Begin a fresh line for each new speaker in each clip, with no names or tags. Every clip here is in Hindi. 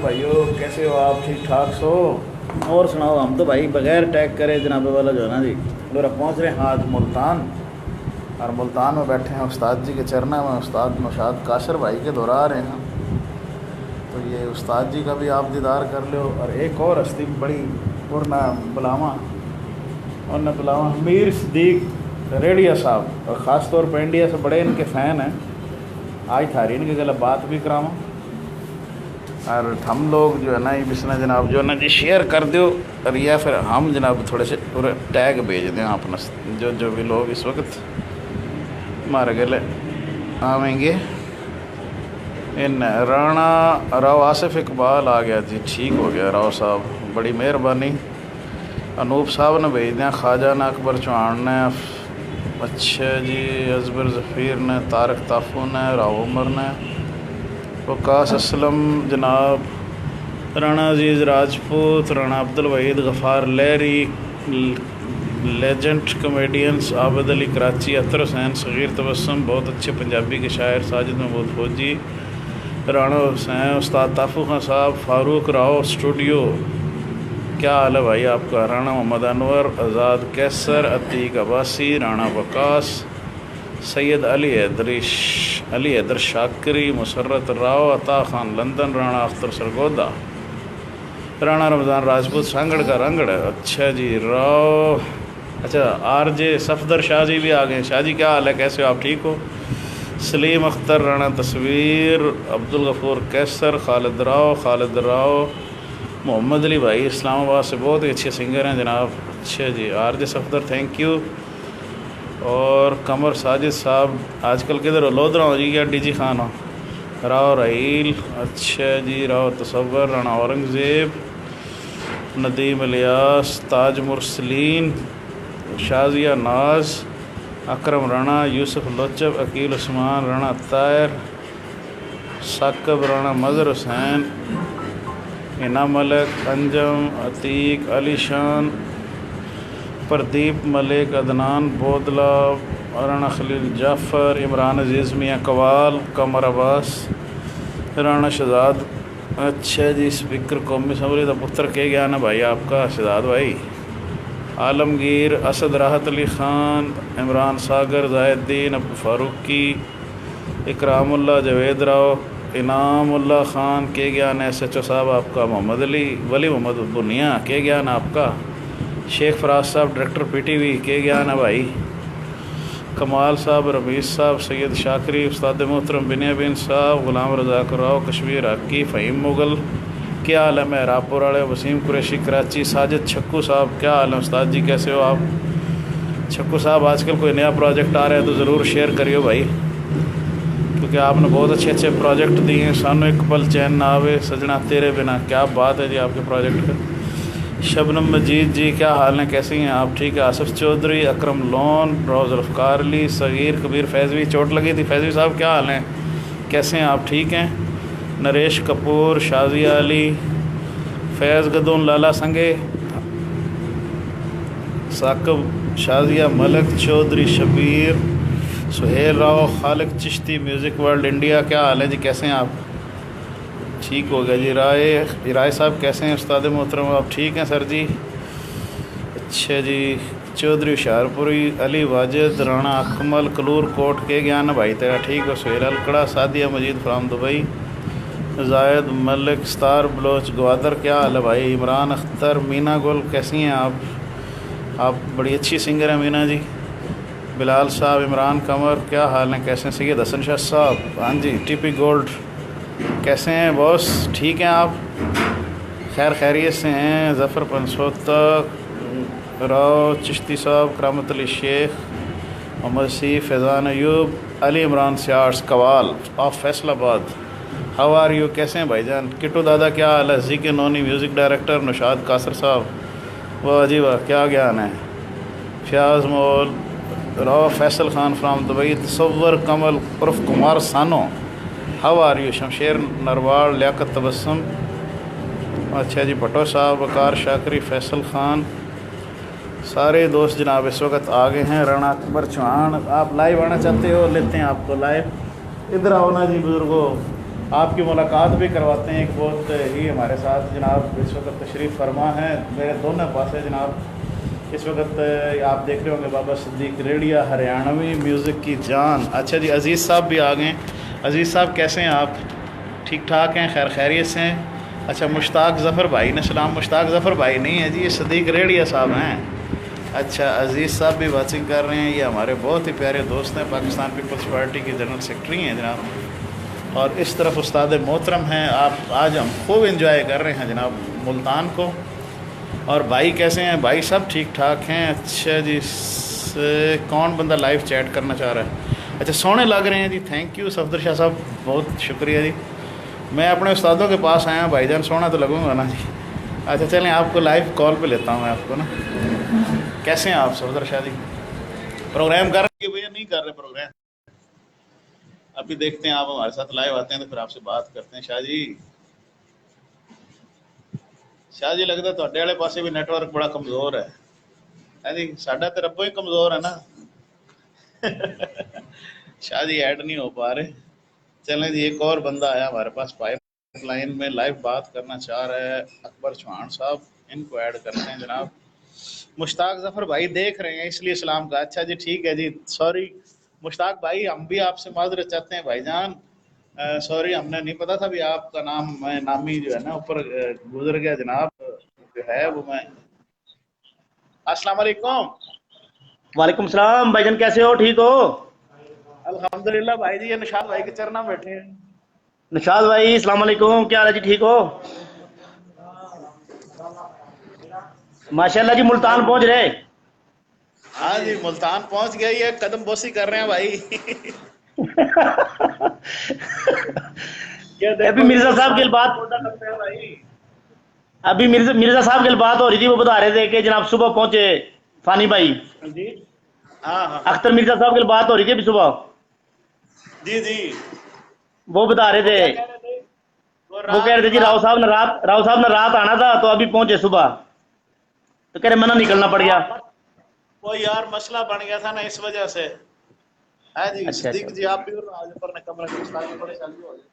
भाइयों कैसे हो आप? ठीक ठाक सो? और सुनाओ। हम तो भाई बगैर टैग करे जनाबे वाला जो है ना जी, और अब पहुँच रहे हैं आज मुल्तान। और मुल्तान में बैठे हैं उस्ताद जी के चरणा में। उस्ताद नौशाद काशर भाई के दोहरा रहे हैं। तो ये उस्ताद जी का भी आप दीदार कर लो। और एक और हस्ती बड़ी पुरना बुलावा, और न बुलावा मीर सदीक रेडिया साहब, और ख़ास तौर पर इंडिया से बड़े इनके फ़ैन हैं। आज थारी इनके गला बात भी करावा, और हम लोग जो है ना ये बिसना जनाब जो है ना जी शेयर कर दो, और या फिर हम जनाब थोड़े से टैग भेज दें अपना, जो भी लोग इस वक्त हमारे गले आवेंगे। इन राणा राव आसिफ इकबाल आ गया जी, ठीक हो गया राव साहब, बड़ी मेहरबानी। अनूप साहब ने भेज दिया, ख्वाजा ने, अकबर चौहान ने, अच्छा जी, अजबर ज़फ़ीर ने, तारक ताफू ने, राव उमर ने, वकास असलम जनाब, राणा अजीज़ राजपूत, राणा अब्दुल वहीद गफ़ार लहरी, लेजेंड कॉमेडियंस आबिद अली कराची, अतर हुसैन सग़ीर तबस्सुम, बहुत अच्छे पंजाबी के शायर साजिद महमूद फौजी, राणा हुसैन, उस्ताद ताफू खान साहब, फ़ारूक राव स्टूडियो, क्या हाल है भाई आपका, राणा मोहम्मद अनवर, आज़ाद कैसर, अतीक अब्बासी, राणा वकास, सैयद अली हैदर शाकरी, मुसर्रत राव, अता ख़ान लंदन, राणा अख्तर सरगोदा, राणा रमज़ान राजपूत सांगड़ का रंगड़, अच्छा जी राव, अच्छा आरजे सफदर शाह जी भी आ गए। शाह जी क्या हाल है, कैसे हो आप, ठीक हो? सलीम अख्तर, राणा तस्वीर, अब्दुल गफूर कैसर, खालिद राव, मोहम्मद अली भाई इस्लामाबाद से, बहुत ही अच्छे सिंगर हैं जनाब। अच्छा जी आरजे सफदर, थैंक यू। और कमर साजिद साहब, आजकल किधर हो, लोधरा हो जी, क्या डीजी खान हो? राव रहील, अच्छा जी, राव तसव्वर, राणा औरंगज़ेब, नदीम इलियास, ताज मुरसलीन, शाजिया नाज, अकरम राणा, यूसुफ लोचब, अकील उस्मान, राणा तायर, साकब राणा, मज़र हुसैन, इना मलिक, अंजम, अतीक, अली शान, प्रदीप मलिक, अदनान बोदला, राणा खलील जाफ़र, इमरान अजीज़, मियाँ कवाल, कमर अब्बास, राणा शहजाद, अच्छा जी, स्पीकर कौमी असम्बली का पुत्र के गया ना भाई आपका शहजाद भाई, आलमगीर, असद राहत अली ख़ान, इमरान सागर, ज़ाहिद्दीन, अब्दुल फ़ारूकी, इकरामुल्लाह, जावेद राव, इनामुल्लाह ख़ान के ज्ञान, SHO साहब आपका, मोहम्मद अली वली मोहम्मद बुनिया के ज्ञान आपका, शेख फराज साहब डायरेक्टर PTV के ज्ञान है भाई, कमाल साहब, रमीज़ साहब, सैयद शाकरी, उस्ताद मोहतरम बिनियाबिन साहब, ग़ुलाम रज़ाक राव, कश्मीर हक़ी, फ़हीम मुग़ल, क्या हाल है महरापुर वाले, वसीम कुरैशी कराची, साजिद छक्कू साहब, क्या हाल है उस्ताद जी, कैसे हो आप? छक्कू साहब आजकल कोई नया प्रोजेक्ट आ रहा है तो ज़रूर शेयर करियो भाई, क्योंकि आपने बहुत अच्छे अच्छे प्रोजेक्ट दिए हैं। सानू एक पल चैन ना आवे सजना तेरे बिना, क्या बात है जी आपके प्रोजेक्ट का। शबनम मजीद जी, क्या हाल है, कैसी हैं आप? ठीक है। आसिफ चौधरी, अकरम लोन, रोज़ ज़ुल्फ़कार अली, सग़ीर कबीर फैज़वी, चोट लगी थी फैज़वी साहब, क्या हाल हैं, कैसे हैं आप? ठीक हैं। नरेश कपूर, शाजिया अली, फैज़ गदून, लाला संगे, साकब, शाजिया मलिक, चौधरी शबीर, सुहेल राव, खालिक चिश्ती, म्यूज़िक वर्ल्ड इंडिया, क्या हाल है जी, कैसे हैं आप? ठीक हो गया जी। राय साहब कैसे हैं उस्ताद मोहतरम, आप ठीक हैं सर जी? अच्छा जी। चौधरी हुशियारपुरी, अली वाजिद, राणा अकमल, कलूर कोट के ज्ञान भाई तेरा, ठीक हो? सुहेल अलकड़ा, सादिया मजीद फ्राम दुबई, जायद मलिक, स्टार बलोच ग्वादर, क्या हाल है भाई? इमरान अख्तर, मीना गुल, कैसी हैं आप बड़ी अच्छी सिंगर हैं मीना जी। बिलाल साहब, इमरान कमर, क्या हाल है, कैसे हैं? सैयद हसन शाह साहब, हाँ जी। TP गोल्ड, कैसे हैं बॉस, ठीक हैं आप? खैरियत से हैं? ज़फ़र पंसोता, राव चिश्ती साहब, करामत अली शेख, मोहम्मद सी, फैज़ान अयूब, अली इमरान सियार्स कवाल of Faisalabad, how are you, कैसे हैं भाईजान? किट्टू दादा, क्या हाल है? ZK Noni, music director Naushad Kasar Sahab, वाह जी वाह, क्या ज्ञान है। फ्याज मोल, राव फैसल ख़ान फ्राम दुबई, तसव्वर कमल उर्फ Kumar Sano, how are you? Shamsher Narwad, Liaquat Tabassum, अच्छा जी। भट्टो साहब, वकार शाकरी, फैसल ख़ान, सारे दोस्त जनाब इस वक्त आ गए हैं। राणा अकबर चौहान, आप लाइव आना चाहते हो, लेते हैं आपको लाइव, इधर आओ ना जी बुज़ुर्गो, आपकी मुलाकात भी करवाते हैं। एक बहुत ही हमारे साथ जनाब इस वक्त तशरीफ़ फरमा है, मेरे दोनों पास है जनाब। इस वक्त आप देख रहे होंगे बाबा सिद्दीक रेडिया, हरियाणवी म्यूज़िक की जान। अच्छा जी, अज़ीज़ साहब भी आ गए। अज़ीज़ साहब कैसे हैं आप? ठीक ठाक हैं, खैर खैरियत से हैं? अच्छा, मुश्ताक ज़फ़र भाई ने सलाम। मुश्ताक ज़फ़र भाई नहीं है जी, ये सिद्दीक रेडिया साहब हैं। अच्छा, अज़ीज़ साहब भी वाचिंग कर रहे हैं। ये हमारे बहुत ही प्यारे दोस्त हैं, पाकिस्तान पीपल्स पार्टी के जनरल सेक्रेटरी हैं जनाब। और इस तरफ उस्ताद मोहतरम हैं। आप आज हम खूब इंजॉय कर रहे हैं जनाब मुल्तान को। और भाई कैसे हैं? भाई सब ठीक ठाक हैं। अच्छा जी, कौन बंदा लाइव चैट करना चाह रहा है? अच्छा, सोने लग रहे हैं जी, थैंक यू सफदर शाह साहब, बहुत शुक्रिया जी। मैं अपने उस्तादों के पास आया, भाईजान सोना तो लगूंगा ना जी। अच्छा चलें, आपको लाइव कॉल पे लेता हूँ मैं आपको ना। कैसे हैं आप सफदर शाह जी? प्रोग्राम कर रहे हैं भैया? नहीं कर रहे प्रोग्राम? अभी देखते हैं, आप हमारे साथ लाइव आते हैं तो फिर आपसे बात करते हैं। शाह जी, शाह जी लगता है ਤੁਹਾਡੇ ਵਾਲੇ पासे भी नेटवर्क बड़ा कमज़ोर है जी। साडा तो रब्बों ही कमज़ोर है ना। शाह जी ऐड नहीं हो पा रहे। चलें जी, एक और बंदा आया हमारे पास पाइपलाइन में, लाइव बात करना चाह रहा है, अकबर चौहान साहब, इनको ऐड करते हैं जनाब। मुश्ताक ज़फ़र भाई देख रहे हैं इसलिए सलाम का। अच्छा जी, ठीक है जी, सॉरी मुश्ताक भाई, हम भी आपसे माजरत चाहते हैं भाईजान। सॉरी, हमने नहीं पता था भी आपका नाम, मैं नामी जो है ना ऊपर गुजर गया जनाब, जो है वो मैं। अस्सलाम वालेकुम।
वालेकुम सलाम भाईजान, कैसे हो? ठीक हो?
अल्हम्दुलिल्लाह भाई जी, ये निशाद भाई के चरणों में बैठे हैं।
निशाद भाई सलाम वालेकुम, क्या हाल है जी? ठीक हो? माशाल्लाह जी, मुल्तान पहुंच रहे।
हाँ जी, मुल्तान पहुंच गया, ये कदम बोसी कर रहे हैं भाई। ये
अभी
देखो
मिर्जा
ये
साहब की
साथ
बात
मोटा करते हैं भाई।
अभी मिर्जा मिर्जा साहब की बात हो रही थी। वो बता रहे थे कि जनाब सुबह पहुंचे फानी भाई।
जी हाँ हाँ
अख्तर मिर्जा साहब की बात हो रही थी अभी सुबह।
जी जी।
वो बता रहे
वो
थे,
क्या कह रहे थे? वो
वो कह
रात
रहे थे जी
रात
राव साहब ने रात आना था तो अभी पहुंचे सुबह, तो कह रहे मना निकलना पड़ गया।
वो यार मसला बन गया था ना, इस वजह से है जी।
अच्छा अच्छा।
सिद्दीक जी आप भी आज ऊपर ने कमरे के मसला थोड़े चालू हो जाए।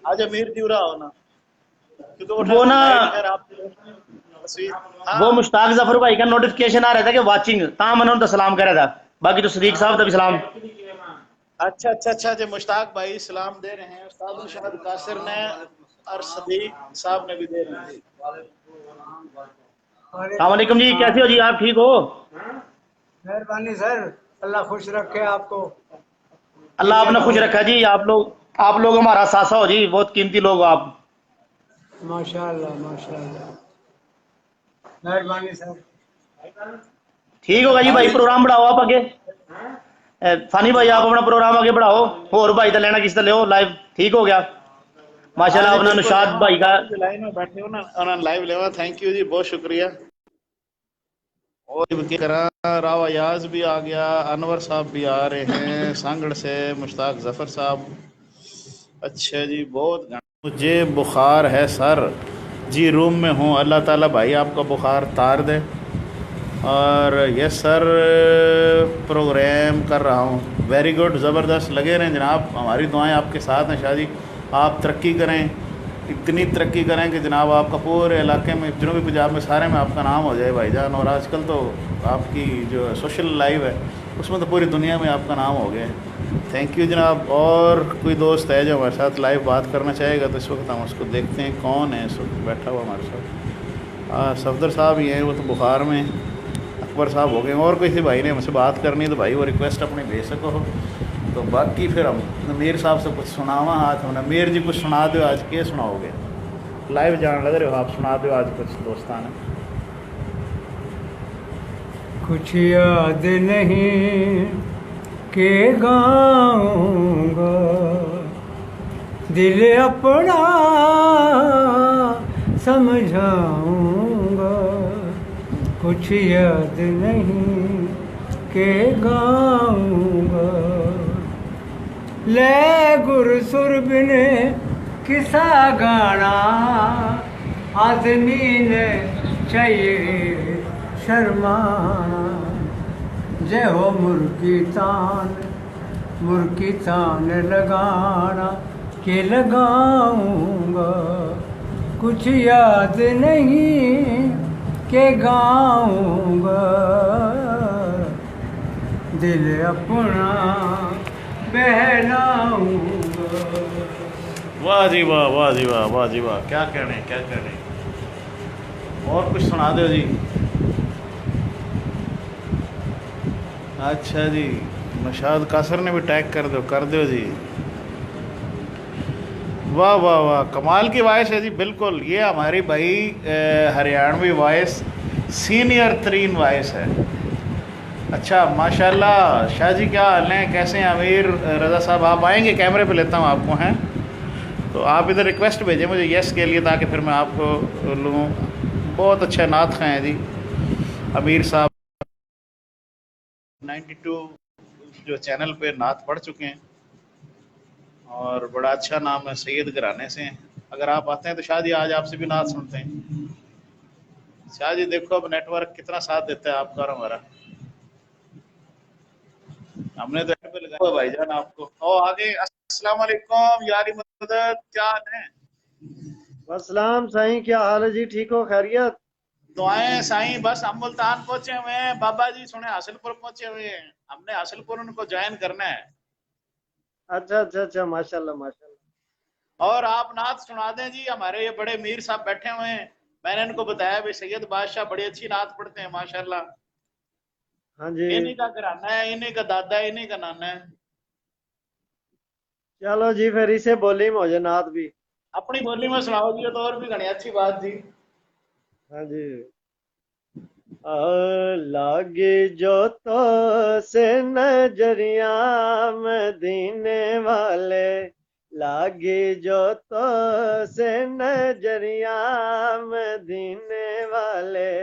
आज अमीर जी रहा हो ना, क्योंकि वो
वो ना,
लाइट खैर आप तस्वीर।
वो
हाँ
मुश्ताक जफर भाई का नोटिफिकेशन आ रहा था कि वाचिंग, ता मैंने उनका सलाम करा था। बाकी तो सदीक साहब का भी सलाम।
अच्छा अच्छा अच्छा जी, मुश्ताक भाई सलाम दे रहे हैं, उस्ताद शहद कासिर ने और सदीक साहब ने भी दे रहे हैं।
सलाम वालेकुम जी, कैसे हो जी? आप ठीक हो?
मेहरबानी सर, अल्लाह खुश रखे आपको।
अल्लाह आपने खुश
और
रखा जी। आप लोग हमारा सासा हो जी, बहुत कीमती लोग हो आप।
माशाल्लाह माशाल्लाह, मेहरबानी सर।
ठीक होगा जी
हाँ
भाई,
जी
प्रोग्राम बढ़ाओ आप आगे। फानी भाई आप अपना प्रोग्राम आगे बढ़ाओ। और भाई तो लेना किस ले लाइव, ठीक हो गया।
हाँ
माशाल्लाह
जी
अपना
बिल्कुल
निशाद
लेवा,
भाई का।
आप भी लाइन में बैठे हो ना, उन्होंने लाइव लेवा। थैंक यू जी, बहुत शुक्रिया। और राव अयाज भी आ गया, अनवर साहब भी आ रहे हैं सांगड़ से, मुश्ताक जफर साहब। अच्छा जी, बहुत मुझे बुखार है सर जी, रूम में हूँ। अल्लाह ताला भाई आपका बुखार तार दे। और यस सर, प्रोग्राम कर रहा हूँ। वेरी गुड, ज़बरदस्त, लगे रहें जनाब, हमारी दुआएं आपके साथ हैं। शादी आप तरक्की करें, इतनी तरक्की करें कि जनाब आपका पूरे इलाके में, जनूबी पंजाब में, सारे में आपका नाम हो जाए भाईजान। और आजकल तो आपकी जो सोशल लाइव है उसमें तो पूरी दुनिया में आपका नाम हो गया है। थैंक यू जनाब। और कोई दोस्त है जो हमारे साथ लाइव बात करना चाहेगा तो इस वक्त हम उसको देखते हैं कौन है इस वक्त बैठा हुआ हमारे साथ। सफदर साहब ही हैं, वो तो बुखार में। अकबर साहब हो गए। और किसी भाई ने मुझसे बात करनी है तो भाई वो रिक्वेस्ट अपनी भेज सको हो। तो बाकी फिर हम नमीर साहब से कुछ सुनावा हाथ में। नमीर जी कुछ सुना दो, आज क्या सुनाओगे? लाइव जान लग रहे हो आप, सुना दो आज कुछ दोस्ताना।
कुछ याद नहीं के गाऊंगा, दिल अपना समझाऊंगा। कुछ याद नहीं के गाऊंगा, ले गुरसुर बिने किसा गाना। आदमी ने चाहिए शर्माना, जय हो मुर्गी तान मुर्की थान लगाना के लगाऊंगा, कुछ याद नहीं के गाऊंगा, दिल अपना बहलाऊंगा।
वाह जी वाह, वाह जी वाह, वाह जी वाह, क्या कहने, क्या कहने। और कुछ सुना दो जी। अच्छा जी, नशाद कासर ने भी टैग कर दो जी। वाह वाह वाह, कमाल की वॉइस है जी। बिल्कुल, ये हमारी भाई हरियाणवी वॉइस सीनियर तरीन वॉइस है। अच्छा माशाल्लाह। शाह जी क्या हाल हैं, कैसे हैं? अमीर रज़ा साहब आप आएंगे, कैमरे पे लेता हूँ आपको, हैं तो आप इधर रिक्वेस्ट भेजें मुझे यस के लिए, ताकि फिर मैं आपको लूँ। बहुत अच्छे नात खां हैं जी अमीर साहब। 92 जो चैनल पे नात पढ़ चुके हैं और बड़ा अच्छा नाम है, सैयद घराने से हैं। अगर आप आते हैं तो शाह जी आज आपसे भी नात सुनते हैं। शाह जी देखो अब नेटवर्क कितना साथ देता है आपका और हमारा। हमने तो ऐप पे लगाया हुआ भाईजान आपको। और आगे अस्सलाम वालेकुम यारी मदद, क्या हाल है?
अस्सलाम साईं, क्या हाल है जी? ठीक हो, खैरियत?
दुआएं साईं। बस हम मुल्तान पहुंचे हुए हैं, बाबा जी सुने हासिलपुर पहुंचे हुए हैं। हमने हासिलपुर उनको ज्वाइन करना है।
अच्छा अच्छा अच्छा, माशाल्लाह माशाल्लाह।
और आप नात सुना दें जी। हमारे ये बड़े मीर साहब बैठे हुए हैं, मैंने इनको बताया भाई सैयद बादशाह बड़ी अच्छी नात पढ़ते हैं माशाल्लाह।
हाँ जी,
इन्हीं का घराना है, इन्हीं का दादा है, इन्हीं का नाना है।
चलो जी, फिर इसे बोली मुझे नात भी।
अपनी बोली में सुनाओ जी, ये तो और भी घनी अच्छी बात जी।
हाँ जी। लागे जो तो से नजरिया मदीने वाले, लागे जो तो से नजरिया मदीने वाले,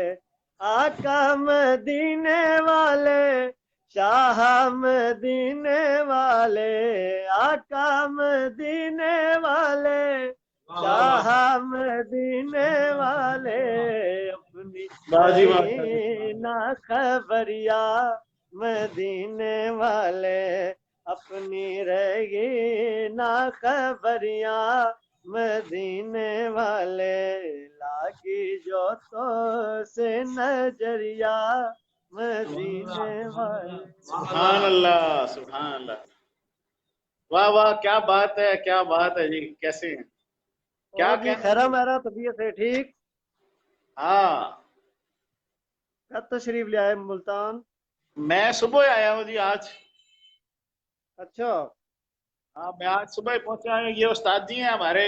आका मदीने वाले, शाह मदीने वाले, आका मदीने वाले, शाह मदीने वाले, अपनी
बाजी
रही ना खबरिया मदीने वाले, अपनी रहेगी ना खबरिया मदीने वाले, लागी जो तो से नजरिया मदीने वाले।
सुभान अल्लाह, सुभान अल्लाह। वाह वाह, क्या बात है, क्या बात है जी। कैसे हैं, क्या
और जी
कहने
खैरा
जी।
मेरा, तबीयत है ठीक?
हाँ,
कब तशरीफ ले आए मुल्तान?
मैं सुबह आया हूँ जी आज।
अच्छा।
हाँ, मैं आज सुबह ही पहुंचा हूँ। ये उस्ताद जी हैं हमारे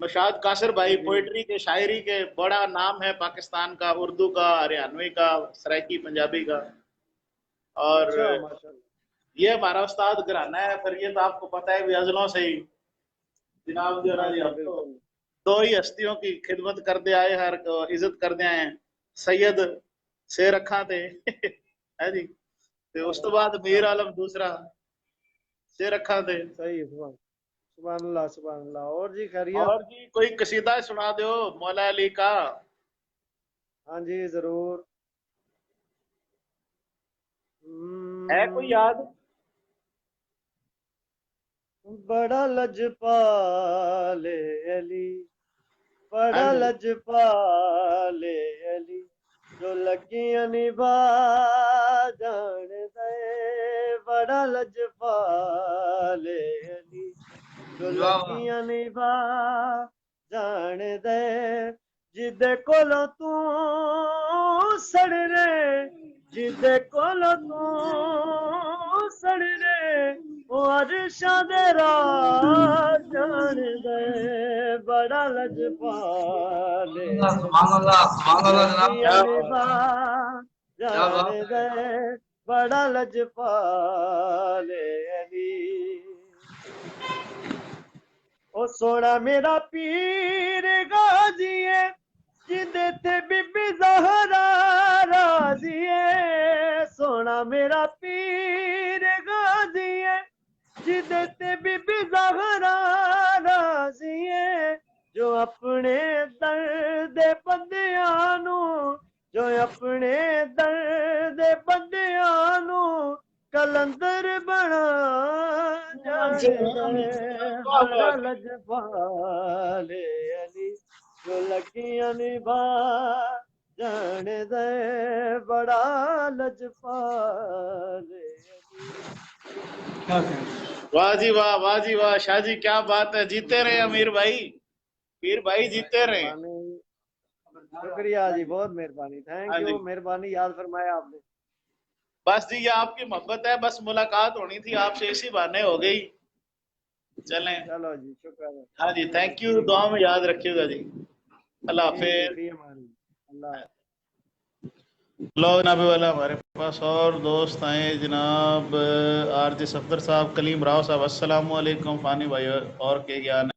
नौशाद कासर
हाँ
भाई,
जी।
पोइट्री के, शायरी के बड़ा नाम है पाकिस्तान का, उर्दू का, हरियाणवी का, सराइकी पंजाबी का। और
अच्छा माशाल्लाह।
ये हमारा उस्ताद घराना है। फिर ये तो आपको पता है भी अजलों से ही जनाब जो है ना
हाँ
जी,
जी
हम तो
बिल्कुल।
दो ही हस्तियों की खिदमत करते आए, हर इज्जत करते आए हैं। सैयद शेर अखा थे है जी, ते उस तो बाद मीर
हाँ,
आलम दूसरा शेर अखा थे।
सही है, सुभान सुभान अल्लाह सुभान अल्लाह। और जी खैरियत?
और जी कोई कसीदा सुना दो मौला अली का।
हाँ जी जरूर।
है कोई
हम्म,
याद?
बड़ा लजपाले अली,
हाँ
बड़ा
जी।
लजपाले अली, जो लगियां निभा जान दे, बड़ा लजपाले अली, जो लगियां निभा जान दे, जिदे कोलों तू सड़ रे, जिदे कोलों तू सड़ रे, ओ अरशा दे राह जान दे, बड़ा लजपाले अली, लगियां
क्या बात
निभा
है, क्या
जान
बात है।
दे, बड़ा लजपाले अली। ओ सोना मेरा पीर गाजिए, जिंदे ते बीबी ज़हरा राजिए, सोना मेरा पीर गाजिए, जिंदे ते बीबी ज़हरा राजिए, जो अपने दर्द बंदियां नू, जो अपने दर्द बंदियां नू
कलंदर बना जाने दे बड़ा लजपाले अली जो लगियां निभा जाने दे बड़ा लजपाले अली।
वाह जी वाह, वाह जी वाह, शाह जी क्या बात है। जीते रहे अमीर भाई, पीर भाई जीते रहे।
मेहरबानी, शुक्रिया जी, बहुत मेहरबानी,
हाँ
थैंक
जी,
यू, मेहरबानी, याद फरमाया आपने।
बस जी ये आपकी मोहब्बत है, बस मुलाकात होनी थी आपसे, इसी बहाने हो गई। चलें।
चलो जी, शुक्र है।
हाँ जी, थैंक यू, दुआ में याद रखिएगा जी। अल्लाह
ठीक जी,
हाफिज।
फी अमान अल्लाह।
लोग जनाब वाला हमारे पास और दोस्त आए जनाब, आरजे सफदर साहब, कलीम राव साहब, अस्सलाम वालेकुम फ़ानी भाई, और के ज्ञान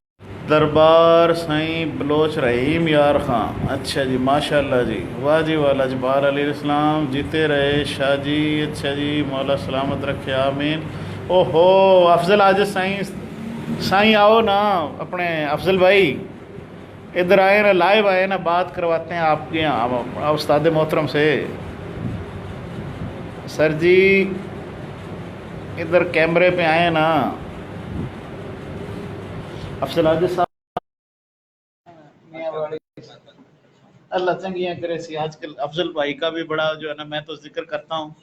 दरबार साईं बलोच रहीम यार ख़ान। अच्छा जी, माशाल्लाह जी, वाह जी वाह, लजपाल अलैहिस्सलाम जीते रहे शाह जी। अच्छा जी, मौला सलामत रखे, आमीन। ओहो अफजल आज साईं, साईं आओ ना अपने अफजल भाई, इधर आए ना, लाइव आए ना, बात करवाते हैं आपके यहाँ उस्ताद मोहतरम से। सर जी इधर कैमरे पे आए ना, अफजल आजिज साहब। अल्लाह चंगियाँ करे सी। आजकल अफजल भाई का भी बड़ा जो है ना, मैं तो जिक्र करता हूँ,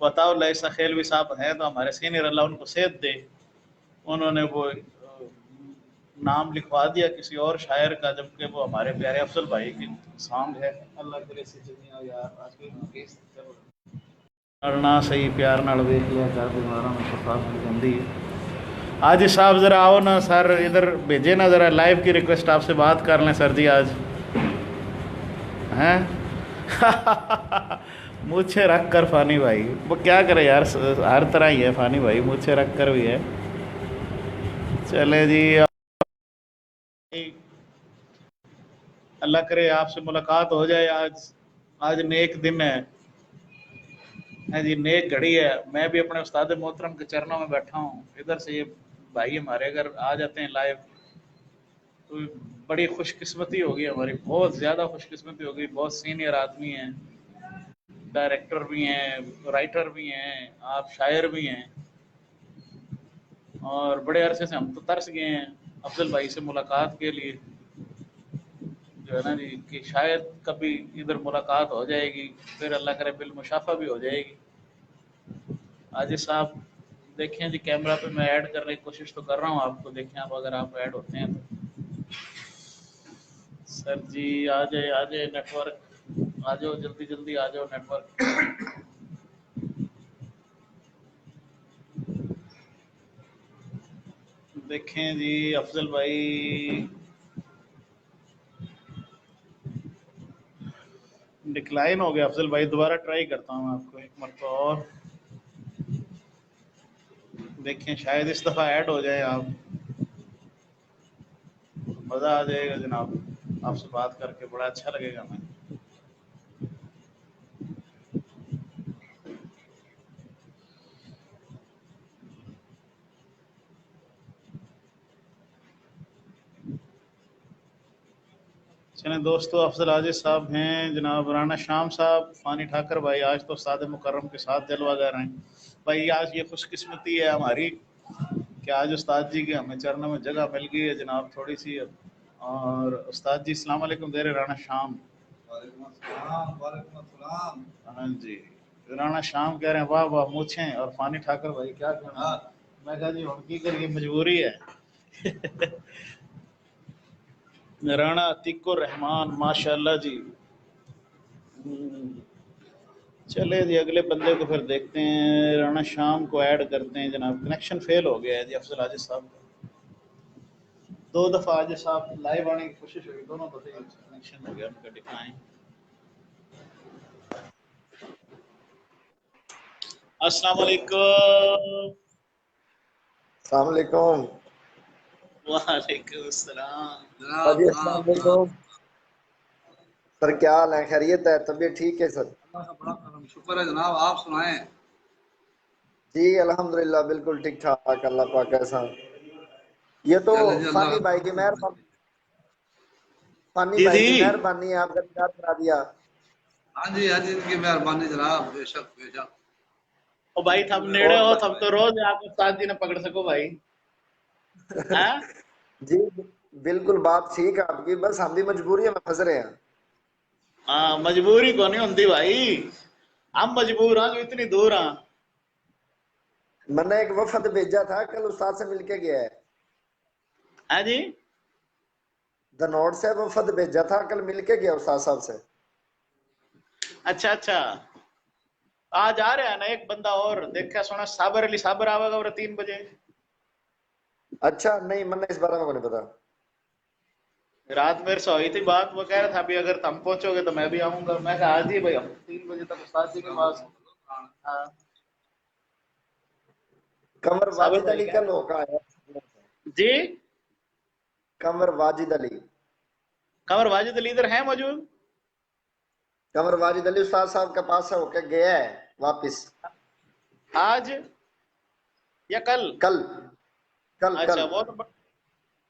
बताओ लैसा खेलवी साहब हैं तो हमारे सीनियर, अल्लाह उनको सेहत दे। उन्होंने वो नाम लिखवा दिया किसी और शायर का, जबकि वो हमारे प्यारे अफजल भाई की सॉन्ग है। अल्लाह करे सी चंगियाँ यार, आजकल करना सही प्यार नाल वेख लिया कर, बीमारों में शफा मिल जाती है। आज साहब ज़रा आओ ना सर, इधर भेजे ना ज़रा, लाइव की रिक्वेस्ट आपसे बात कर लें सर जी आज, हैं। मुझे रख कर फ़ानी भाई, वो क्या करे यार, हर तरह ही है फ़ानी भाई, मुझे रख कर भी है। चले जी, अल्लाह करे आपसे मुलाकात हो जाए आज। आज नेक दिन है जी, नेक घड़ी है। मैं भी अपने उस्ताद मोहतरम के चरणों में बैठा हूँ, इधर से ये भाई हमारे अगर आ जाते हैं लाइव तो बड़ी खुशकिस्मती होगी हमारी, बहुत ज़्यादा खुशकिस्मती होगी। बहुत सीनियर आदमी हैं, डायरेक्टर भी हैं, राइटर भी हैं, आप शायर भी हैं, और बड़े अरसे से हम तो तरस गए हैं अफजल भाई से मुलाकात के लिए, जो है ना जी, कि शायद कभी इधर मुलाकात हो जाएगी, फिर अल्लाह करे बिल मुशाफा भी हो जाएगी। आजिज साहब देखें जी, कैमरा पे मैं ऐड करने की कोशिश तो कर रहा हूँ आपको, देखें आप, अगर आप ऐड होते हैं तो। सर जी आ जाए नेटवर्क, आ जाओ जल्दी जल्दी, आ जाओ नेटवर्क। देखें जी अफजल भाई डिक्लाइन हो गया। अफजल भाई दोबारा ट्राई करता हूँ आपको एक मरतबा और, देखें शायद इस दफ़ा ऐड हो जाए आप, मज़ा आ जाएगा जनाब, आपसे बात करके बड़ा अच्छा लगेगा हमें। चलें दोस्तों, अफजल आजिज साहब हैं जनाब, राना शाम साहब, फ़ानी ठाकर भाई, आज तो उस्ताद मुकर्रम के साथ जलवागर हैं भाई। आज ये खुशकिस्मती है हमारी कि आज उस्ताद जी के हमें चरणों में जगह मिल गई है जनाब, थोड़ी सी। और उस्ताद जी अस्सलाम वालेकुम दे रहे राना शाम। हाँ जी, राना शाम कह रहे हैं वाह वाह मूछें, और फ़ानी ठाकर भाई क्या कहना। मैं कहा जी उनकी करिए, मजबूरी है। राणा अतीकुर रहमान माशाल्लाह जी। चले जी अगले बंदे को फिर देखते हैं, राणा शाम को ऐड करते हैं जनाब। कनेक्शन फेल हो गया है जी अफजल आजिज साहब का, 2 दफ़ा आजिज साहब लाइव आने की कोशिश हुई, दोनों दफ़े कनेक्शन हो गया उनका डिक्लाइन। अस्सलाम वालेकुम।
अस्सलामुअलैकुम।
वालेकुम अस्सलाम।
जी, अस्सलाम वालेकुम सर, क्या हाल है, खैरियत है, तबीयत ठीक है सर?
अल्लाह का बड़ा करम, शुक्र है जनाब, आप सुनाएं।
जी अल्हम्दुलिल्लाह, बिल्कुल ठीक ठाक, अल्लाह पाक ऐसा। ये तो
चले जी, अल्लाह
फानी
का
भाई की
करम।
मेहरबानी, फानी
जी
भाई
जी,
की मेहरबानी है, आपका दीदार करा दिया।
हाँ जी, इनकी मेहरबानी जनाब, बेशक बेशक।
ओ भाई थम नेड़े
और
हो, थम तो रोज आप उस्ताद जी ने पकड़ सको भाई। हैं?
जी बिल्कुल बात ठीक है आपकी, बस हम भी मजबूरी में फंस रहे हैं।
हाँ, मजबूरी को नहीं होती भाई, हम मजबूर हैं जो इतनी दूर हैं।
मैंने एक वफद भेजा था, कल उस्ताद से मिलके गया है।
है जी।
धनौर से वफद भेजा था, कल मिलके गया उस्ताद साहब से।
अच्छा अच्छा, आज आ रहा है ना एक बंदा और, देखा सुना साबर अली साबर आवेगा और 3 बजे।
अच्छा, नहीं मैंने इस बारे में को नहीं पता।
रात मेरे से हुई थी बात, वो कह रहा था अभी अगर तुम पहुंचोगे तो मैं भी आऊंगा। मैं कहा आज ही भाई, हम 3 बजे तक उस्ताद जी के पास। हाँ,
कंवर
साबिर
वाजिद
भाई
अली
कह
कल
रहे
होगा है।
जी।
कंवर वाजिद अली।
कमर वाजिद अली इधर है मौजूद?
कंवर वाजिद अली उस्ताद साहब के पास से होके गया है वापिस।
आज या कल?
कल कल
अच्छा,
कल।
वो तो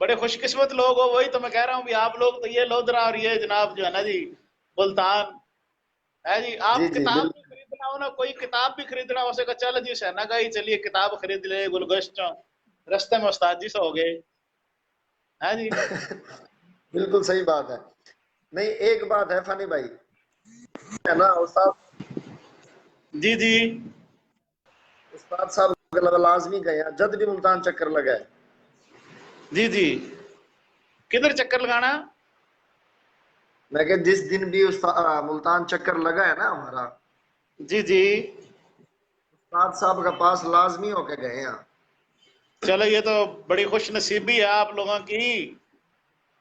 बड़े खुशकिस्मत लोग हो, वही तो मैं कह रहा हूँ भी आप लोग तो ये लोधरा और ये जनाब जो है ना जी, मुल्तान है जी।
जी
आप
जी
किताब
बिल्कुल।
भी खरीदना हो ना, कोई किताब भी खरीदना हो सके, चल जी सहना का ही चलिए किताब खरीद ले गुलगश्त, रस्ते में उस्ताद जी से हो गए। है जी।
बिल्कुल सही बात है। नहीं एक बात है फनी भाई, है ना उस्ताद,
जी जी।
उस्ताद साहब लाजमी गए हैं, जब भी मुल्तान चक्कर लगा है।
जी जी। किधर चक्कर लगाना?
मैं कह जिस दिन भी मुल्तान चक्कर लगा है ना हमारा,
जी जी।
उस्ताद साहब का पास लाजमी होके गए हैं।
चलो ये तो बड़ी खुश नसीबी है आप लोगों की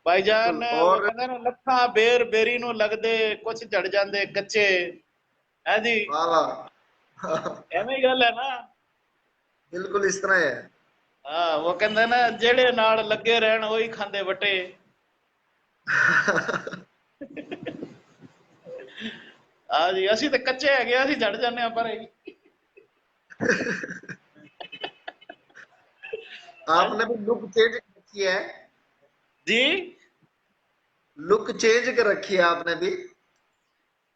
भाईजान।
बिल्कुल।
वो
और
कहते हैं ना, लखा बेर बेरी नु लगदे, कुछ झड़ जांदे कच्चे। है जी।
वाह वाह
एवं ही गल है ना।
बिल्कुल इस तरह है।
हाँ, वो कहते ना, जेड़े नाल लगे रहन वही खांदे वटे। हाँ जी, असि तो कच्चे है, असि झड़ जाने पर।
आपने भी लुक चेंज कर रखी है।
जी।
लुक चेंज कर रखी है आपने भी।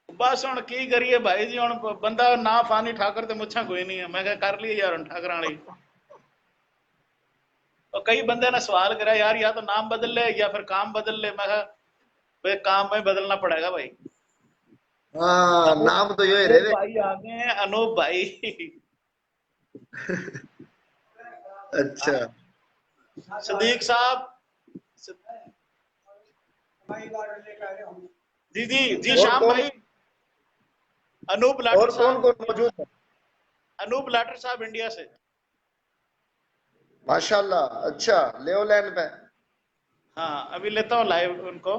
बस हुन की करिए भाई जी, हुन बंदा ना फानी ठाकर ते मुछा कोई नहीं है। मैं कहा कर लिए यार हुन ठाकर वाली। तो कई बंदे ने सवाल करा यार, या तो नाम बदल ले या फिर काम बदल ले। मैं कहा भाई काम में बदलना पड़ेगा भाई।
हाँ
अनूप
नाम तो यो ही
अनूप
रहे।
भाई आ गए हैं, अनूप भाई।
अच्छा।
सदीक साहब। जी जी जी,
और
श्याम
कौन,
भाई। अनूप लाटर
और कौन
साहब।
कौन मौजूद है?
अनूप लाटर साहब इंडिया से।
माशाल्लाह, अच्छा ले लैंड पे।
हाँ, अभी लेता हूँ लाइव उनको।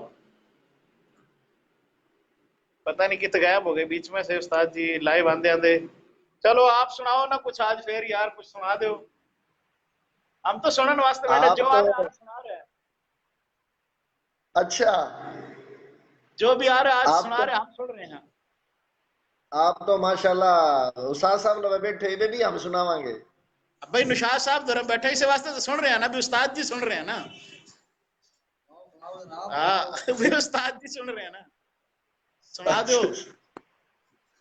पता नहीं कितने गायब हो गए बीच में से उस्ताद जी, लाइव आंदे आंदे। चलो आप सुनाओ ना कुछ आज फिर यार, कुछ सुना दो। हम तो सुनने वास्ते बैठे,
आप
जो आ
तो
रहा है आज सुना रहे हैं।
अच्छा,
जो भी आ रहा है आज
आप
सुना
तो
रहे हैं, हम सुन रहे हैं।
माशाल्लाह उस्ताद साहब लोग बैठे हुए भी हम सुनावांगे।
अब भाई निशाद साहब धर्म बैठे इसे वास्ते तो सुन रहे हैं ना, भी उस्ताद जी सुन रहे हैं ना। हाँ, भी उस्ताद जी सुन रहे हैं ना, सुना दो।
अच्छा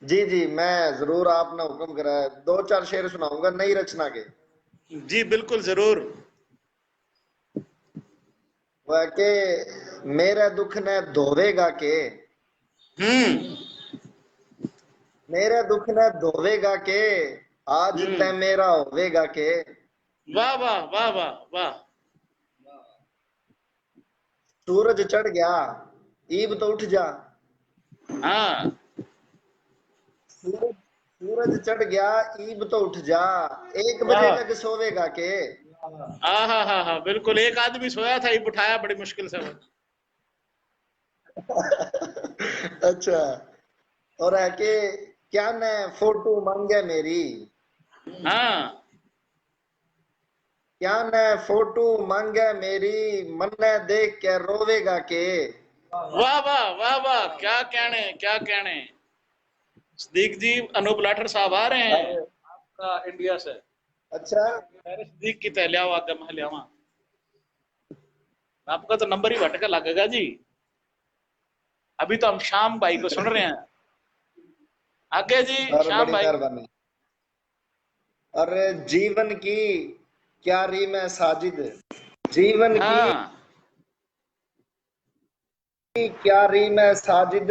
जी जी, मैं जरूर, आपने हुक्म करा है, दो चार शेर सुनाऊंगा नई रचना के।
जी बिल्कुल जरूर।
वह के मेरा दुख ने धोवेगा के,
हम्म
मेरे दुख ने धोवेगा के, आज
हम्म।
तय मेरा होवेगा के।
वाह वाह वाह वाह वाह।
सूरज चढ़ गया ईब तो उठ जा,
हाँ
सूरज सूरज चढ़ गया ईब तो उठ जा, 1 बजे
वाह।
तक सोवेगा के।
हाँ हाँ हाँ हाँ, बिल्कुल। एक आदमी सोया था, ये उठाया बड़ी मुश्किल से वो।
अच्छा। और है कि क्या न फोटो मांगे मेरी,
हाँ।
क्या न फोटो मांगे मेरी, मन्ने देख के रोवेगा के।
वाह वाह वाह वाह, क्या कहने क्या कहने। सदीक जी, अनूप लाठर साहब आ रहे हैं
अरे
आपका इंडिया से।
अच्छा।
मेरे सदीक की तहलिया आगे महलियावा, आपका तो नंबर ही भटका लगेगा जी। अभी तो हम शाम भाई को सुन रहे हैं। आगे जी
और
शाम
बड़ी
भाई।
मेहरबानी। और जीवन की क्या रीम है साजिद, जीवन
हाँ
की क्या रीम है साजिद,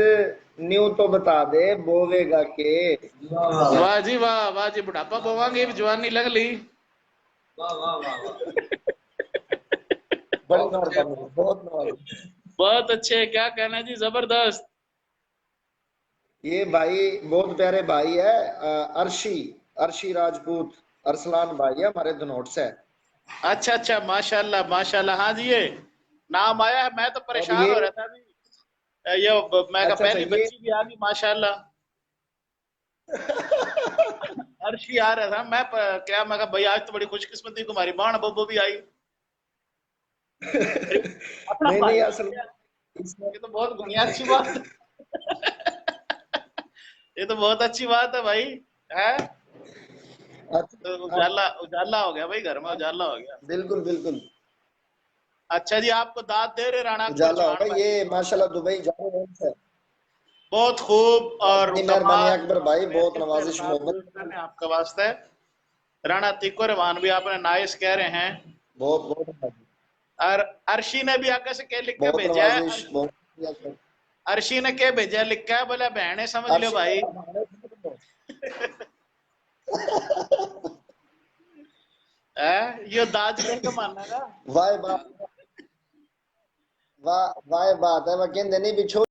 न्यू तो बता दे बोवेगा के।
वाह जी वाह, वाह जी, बुढ़ापा बोवांगे जवानी लग ली।
बड़ी मेहरबानी, बहुत मेहरबानी।
बहुत अच्छे, क्या कहना है जी, जबरदस्त।
ये भाई बहुत प्यारे भाई है, अर्शी, अर्शी राजपूत, अरसलान भाई है हमारे धनोट से।
अच्छा अच्छा, माशाल्लाह माशाल्लाह। हाँ जी, ये नाम आया है, मैं तो
और
परेशान
ये
हो रहा था अभी। ये मैं कहा
अच्छा अच्छा
पहली
ये
बच्ची भी आ गई माशाल्लाह। अर्शी आ रहा था मैं क्या, मैं कहा भाई आज तो बड़ी खुशकिस्मती तुम्हारी, बाण बब्बू भी आई। अरे, अपना
नहीं
भाई
नहीं
आ
असल
गया।
इसमें
ये तो बहुत बढ़िया अच्छी बात है। ये तो बहुत अच्छी बात है भाई। है तो
अच्छा,
उजाला उजाला हो गया भाई, घर में उजाला हो गया।
बिल्कुल बिल्कुल
अच्छा जी, आपको दाद दे रहे राणा अकबर
उजाला
चौहान
होगा
भाई।
ये माशाल्लाह, दुबई जा रहे हैं से।
बहुत खूब और
बड़ी मेहरबानी
कमाल,
अकबर भाई, बहुत
खैरियत से
नवाजिश
अल्ताफ
मोहब्बत,
यूज करने आपका वास्ता है। राणा तिको रहमान भी आपने नाइस कह रहे हैं।
बहुत बहुत
और अर्शी ने भी आगे से क्या लिख के
बहुत
भेजा है,
नवाजिश, बहुत
अर्शी ने क्या भेजा है, लिखा है बोले बहने समझ लो
अर्शी
भाई। है ये दाज लेके मानना का।
वाह बात, वाह वाह बात है, वह कहते नहीं बिछो